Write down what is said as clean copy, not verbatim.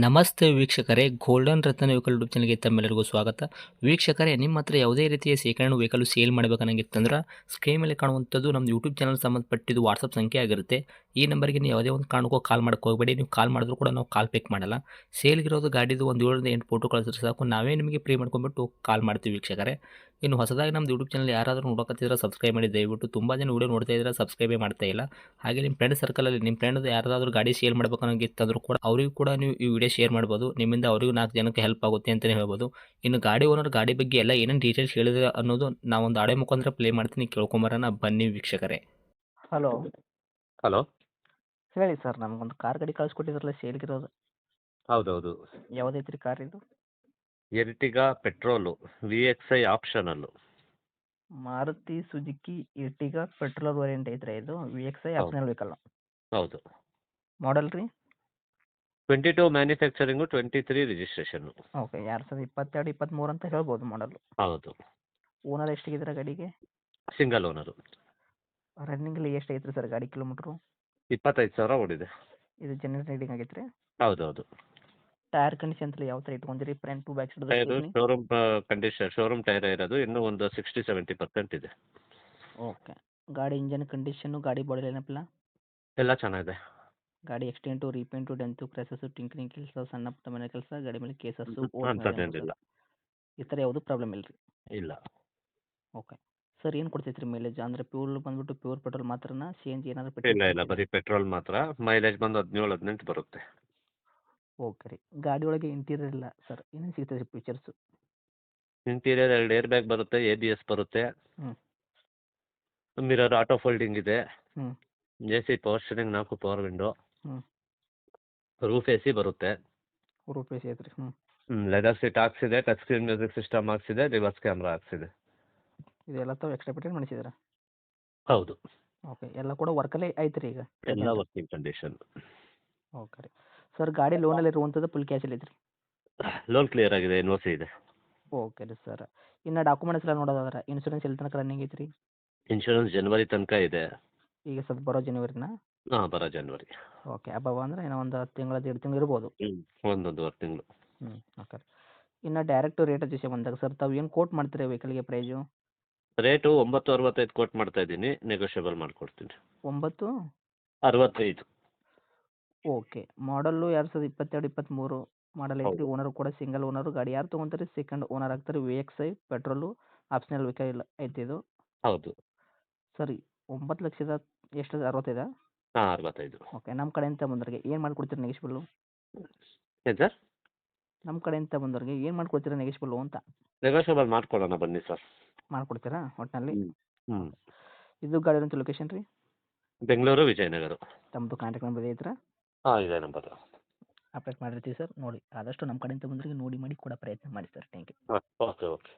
ನಮಸ್ತೆ ವೀಕ್ಷಕರೇ, ಗೋಲ್ಡನ್ ರತ್ನ vehicle YouTube ಚಾನಲ್ಗೆ ತಮ್ಮೆಲ್ಲರಿಗೂ ಸ್ವಾಗತ. ವೀಕ್ಷಕರೇ, ನಿಮ್ಮ ಹತ್ರ ಯಾವುದೇ ರೀತಿಯ ಶೇಖರಣೆ ವೆಹಿಕಲ್ ಸೇಲ್ ಮಾಡಬೇಕನ್ನಂಗಿತ್ತಂದ್ರೆ ಸ್ಕ್ರೀನ್ ಮೇಲೆ ಕಾಣುವಂಥದ್ದು ನಮ್ಮ ಯೂಟ್ಯೂಬ್ ಚಾನಲ್ ಸಂಬಂಧಪಟ್ಟಿದ್ದು ವಾಟ್ಸಪ್ ಸಂಖ್ಯೆ ಆಗಿರುತ್ತೆ. ಈ ನಂಬರ್ಗೆ ನೀವು ಯಾವುದೇ ಒಂದು ಕಾರಣಕ್ಕೂ ಕಾಲ್ ಮಾಡಕ್ಕೆ ಹೋಗಬೇಡಿ. ನೀವು ಕಾಲ್ ಮಾಡಿದ್ರು ಕೂಡ ನಾವು ಕಾಲ್ ಪಿಕ್ ಮಾಡಲ್ಲ. ಸೇಲ್ಗಿರೋದು ಗಾಡಿದು ಒಂದು 7ರಿಂದ 8 ಫೋಟೋ ಕಳಿಸಿದ್ರೆ ಸಾಕು, ನಾವೇ ನಿಮಗೆ ಪ್ರೀ ಮಾಡ್ಕೊಂಡ್ಬಿಟ್ಟು ಕಾಲ್ ಮಾಡ್ತೀವಿ ವೀಕ್ಷಕರೇ. ಇನ್ನು ಹೊಸದಾಗಿ ನಮ್ಮದು ಯೂಟ್ಯೂಬ್ ಚಾನಲ್ ಯಾರಾದರೂ ನೋಡಕತ್ತಿದ್ರೆ ಸಬ್ಸ್ಕ್ರೈಬ್ ಮಾಡಿ ದಯವಿಟ್ಟು. ತುಂಬ ಜನ ವೀಡಿಯೋ ನೋಡ್ತಾ ಇದ್ದಾರೆ, ಸಬ್ಸ್ಕ್ರೈಬೇ ಮಾಡ್ತಾ ಇಲ್ಲ. ಹಾಗೆ ನಿಮ್ಮ ಫ್ರೆಂಡ್ ಸರ್ಕಲಲ್ಲಿ ನಿಮ್ಮ ಫ್ರೆಂಡ್ ಯಾರಾದರೂ ಗಾಡಿ ಸೇಲ್ ಮಾಡ್ಬೇಕನ್ನೋಂಗಿತ್ತಂದ್ರೂ ಕೂಡ ಅವರಿಗೂ ಕೂಡ ನೀವು ಈ ವಿಡಿಯೋ ಶೇರ್ ಮಾಡ್ಬೋದು. ನಿಮ್ಮಿಂದ ಅವರಿಗೂ 4 ಜನಕ್ಕೆ ಹೆಲ್ಪ್ ಆಗುತ್ತೆ ಅಂತಲೇ ಹೇಳ್ಬೋದು. ಇನ್ನು ಗಾಡಿ ಓನರ್ ಗಾಡಿ ಬಗ್ಗೆ ಎಲ್ಲ ಏನೇನು ಡೀಟೇಲ್ಸ್ ಹೇಳಿದ್ರೆ ಅನ್ನೋದು ನಾವೊಂದು ಆಡಿಯೋ ಮುಖಾಂತರ ಪ್ಲೇ ಮಾಡ್ತೀನಿ, ಕೇಳ್ಕೊಂಬರೋಣ ಬನ್ನಿ ವೀಕ್ಷಕರೇ. ಹಲೋ. ಹಲೋ. ಹೇಳಿ ಸರ್, ನಮಗೊಂದು ಕಾರ್ ಗಾಡಿ ಕಳಿಸ್ಕೊಟ್ಟಿದ್ರಲ್ಲ ಸೇಲ್ಗಿರೋದು. ಹೌದೌದು. ಯಾವುದೈತ್ರಿ ಕಾರ್ ಇದು? Ertiga petrol VXI optional. Maruti Suzuki Ertiga petrol variant ಐತ್ರಿ ಇದು. VXI ಹೌದು. Optional vehicle. ಹೌದು. ಮಾಡಲ್ ರೀ? 22 ಮ್ಯಾನುಫ್ಯಾಕ್ಚರಿಂಗು, 23 ರಿಜಿಸ್ಟ್ರೇಷನ್ನು. ಓಕೆ, 2022 23 ಅಂತ ಹೇಳ್ಬೋದು ಮಾಡಲು. ಹೌದು. ಓನರ್ ಎಷ್ಟಿಗಿದ್ರೆ ಗಾಡಿಗೆ? Single owner. ರನ್ನಿಂಗಲ್ಲಿ ಎಷ್ಟು ಐತ್ರಿ ಸರ್ ಗಾಡಿ ಕಿಲೋಮೀಟ್ರು? 25,000 ಓಡಿದೆ. ಇದು ಜೆನ್ಯೂನ್ ರೈಡಿಂಗ್ ಆಗೈತೆ ರೀ? ಹೌದೌದು. ಟೈರ್ ಕಂಡೀಷನ್ ಎಲ್ಲ ಯಾವ ಥರ ಇಟ್ಕೊಂಡಿರಿ? Front to back tyre side? Showroom condition, showroom tyre ಇರೋದು ಇನ್ನೂ ಒಂದು 60-70% ಇದೆ. ಓಕೆ. ಗಾಡಿ ಇಂಜನ್ ಕಂಡೀಷನ್ನು, ಗಾಡಿ ಬಾಡಿ ಏನಪ್ಪಿಲ್ಲ? ಎಲ್ಲ ಚೆನ್ನಾಗಿದೆ. ಗಾಡಿ ಎಕ್ಸ್ಟೆಂಟು, ರೀಪೇಂಟು, ಡೆಂತು, ಕ್ರ್ಯಾಸಸ್ಸು, ಟಿಂಕರಿಂಗ್ ಕೆಲಸ, ಸಣ್ಣ ಪುಟ್ಟ ಮನೆ ಕೆಲಸ, ಗಾಡಿ ಮೇಲೆ ಕೇಸಸ್ಸು, ಅಂಥದ್ದೇನಿಲ್ಲ. ಈ ಥರ ಯಾವುದೂ ಪ್ರಾಬ್ಲಮ್ ಇಲ್ಲ ರೀ? ಇಲ್ಲ. ಓಕೆ. ಸರ್, ಏನು ಕೊಡ್ತೈತೆ ರೀ ಮೈಲೇಜ್? ಅಂದರೆ ಬಂದ್ಬಿಟ್ಟು ಪ್ಯೂರ್ ಪೆಟ್ರೋಲ್ ಮಾತ್ರನಾ? CNG ಏನಾದರೂ ಇಲ್ಲ, ಬರೀ ಪೆಟ್ರೋಲ್ ಮಾತ್ರ. ಮೈಲೇಜ್ ಬಂದು 17-18 ಬರುತ್ತೆ. ಓಕೆ ರೀ. ಗಾಡಿ ಒಳಗೆ ಇಂಟೀರಿಯರ್ ಇಲ್ಲ ಸರ್, ಏನೇನು ಸಿಗ್ತದೆ ರೀ ಫೀಚರ್ಸು? ಇಂಟೀರಿಯರ್ 2 ಏರ್ ಬ್ಯಾಗ್ ಬರುತ್ತೆ, ABS ಬರುತ್ತೆ, ಹ್ಞೂ. ಮಿರರ್ ಆಟೋ ಫೋಲ್ಡಿಂಗ್ ಇದೆ, ಹ್ಞೂ. AC power steering, 4 power window, ಹ್ಞೂ. ರೂಫ್ AC ಬರುತ್ತೆ. ರೂಪೇಶ್ ಐತ್ರಿ? ಹ್ಞೂ. ಲೆದರ್ ಸೀಟ್ ಹಾಕ್ಸಿದೆ, ಟಚ್ ಸ್ಕ್ರೀನ್ ಮ್ಯೂಸಿಕ್ ಸಿಸ್ಟಮ್ ಹಾಕ್ಸಿದೆ, ರಿವರ್ಸ್ ಕ್ಯಾಮ್ರಾ ಹಾಕ್ಸಿದೆ. ಇದೆಲ್ಲ ತಾವು ಎಕ್ಸ್ಟ್ರಾ ಫಿಟ್ಟಿಂಗ್ ಮಾಡಿಸಿದ್ದೀರಾ? ಹೌದು. ಓಕೆ. ಎಲ್ಲ ಕೂಡ ವರ್ಕಲ್ಲೇ ಐತ್ರಿ ಈಗ? ಎಲ್ಲ ವರ್ಕಿಂಗ್ ಕಂಡೀಷನ್. ಓಕೆ ರೀ. ಸರ್, ಗಾಡಿ ಲೋನಲ್ಲಿ ಇರುವಂಥದ್ದು ಫುಲ್ ಕ್ಯಾಶಲ್ಲಿ ಐತ್ರಿ? ಲೋನ್ ಕ್ಲಿಯರ್ ಆಗಿದೆ, NOC ಇದೆ. ಓಕೆ ರೀ ಸರ್. ಇನ್ನು ಡಾಕ್ಯುಮೆಂಟ್ಸ್ ಎಲ್ಲ ನೋಡೋದಾದ್ರೆ ಇನ್ಶೂರೆನ್ಸ್ ಎಲ್ಲಿ ತನಕ ರನ್ನಿಂಗ್ ಐತ್ರಿ? ಇನ್ಶೂರೆನ್ಸ್ ಜನವರಿ ತನಕ ಇದೆ. ಈಗ ಸ್ವಲ್ಪ ಬರೋ ಜನವರಿನಾ? ಹಾಂ, ಬರೋ ಜನವರಿ. ಓಕೆ. ಅಬ್ಬಬ್ಬ ಅಂದರೆ ಏನೋ ಒಂದು 10 ತಿಂಗಳು 1.5 ತಿಂಗಳು ಇರ್ಬೋದು? ಒಂದೂವರೆ ತಿಂಗಳು. ಓಕೆ ರೀ. ಇನ್ನು ಡೈರೆಕ್ಟ್ ರೇಟ್ ವಿಷಯ ಬಂದಾಗ ಸರ್, ತಾವು ಏನು ಕೋಟ್ ಮಾಡ್ತೀರಾ ವೆಹಿಕಲ್ಗೆ ಪ್ರೈಸು? ರೇಟು 965 ಕೋಟ್ ಮಾಡ್ತಾ ಇದ್ದೀನಿ, ನೆಗೋಷಿಯಬಲ್ ಮಾಡಿಕೊಡ್ತೀನಿ. 965? 65. ಓಕೆ. ಮಾಡಲ್ಲು 2022 23 ಮಾಡಲ್ ಐತ್ರಿ. ಹೌದು. ಓನರು ಕೂಡ ಸಿಂಗಲ್ ಓನರು. ಗಾಡಿ ಯಾರು ತೊಗೊಂತಾರೆ ಸೆಕೆಂಡ್ ಓನರ್ ಆಗ್ತಾರೆ. VXI ಪೆಟ್ರೋಲು ಆಪ್ಷನಲ್ ವೆಹಿಕಲ್ ಐತಿ ಇದು. ಹೌದು. ಸರಿ. 9,00,000 ಎಷ್ಟು? 65? ಹಾಂ, 65. ಓಕೆ. ನಮ್ಮ ಕಡೆಯಿಂದ ಬಂದವ್ರಿಗೆ ಏನು ಮಾಡಿಕೊಡ್ತೀರಿ ನೆಗೆಶ್ಬಲ್ಲು? ಏನು ಸರ್? ನಮ್ಮ ಕಡೆಯಿಂದ ಬಂದವ್ರಿಗೆ ಏನು ಮಾಡಿಕೊಡ್ತೀರಾ ನೆಗೆಶ್ಬಲ್ಲು ಅಂತ? ನೆಗೋಷಿಯಬಲ್ ಮಾಡ್ಕೊಡೋಣ ಬನ್ನಿ ಸರ್. ಮಾಡಿಕೊಡ್ತೀರಾ ಒಟ್ಟಿನಲ್ಲಿ? ಹ್ಞೂ. ಇದು ಗಾಡಿ ಇರೋಂಥ ಲೊಕೇಶನ್ ರೀ? ಬೆಂಗಳೂರು, ವಿಜಯನಗರ. ತಮ್ಮದು ಕಾಂಟ್ಯಾಕ್ಟ್ ನಂಬರ್ ಐತ್ರಾ? ಹಾಂ, ಇದೆ ನಂಬರ್. ಅಪ್ಡೇಟ್ ಮಾಡಿರ್ತೀವಿ ಸರ್. ನೋಡಿ, ಆದಷ್ಟು ನಮ್ಮ ಕಡೆಯಿಂದ ಬಂದವರಿಗೆ ನೋಡಿ ಮಾಡಿ ಕೊಡೋ ಪ್ರಯತ್ನ ಮಾಡಿ ಸರ್. Thank you. ಓಕೆ.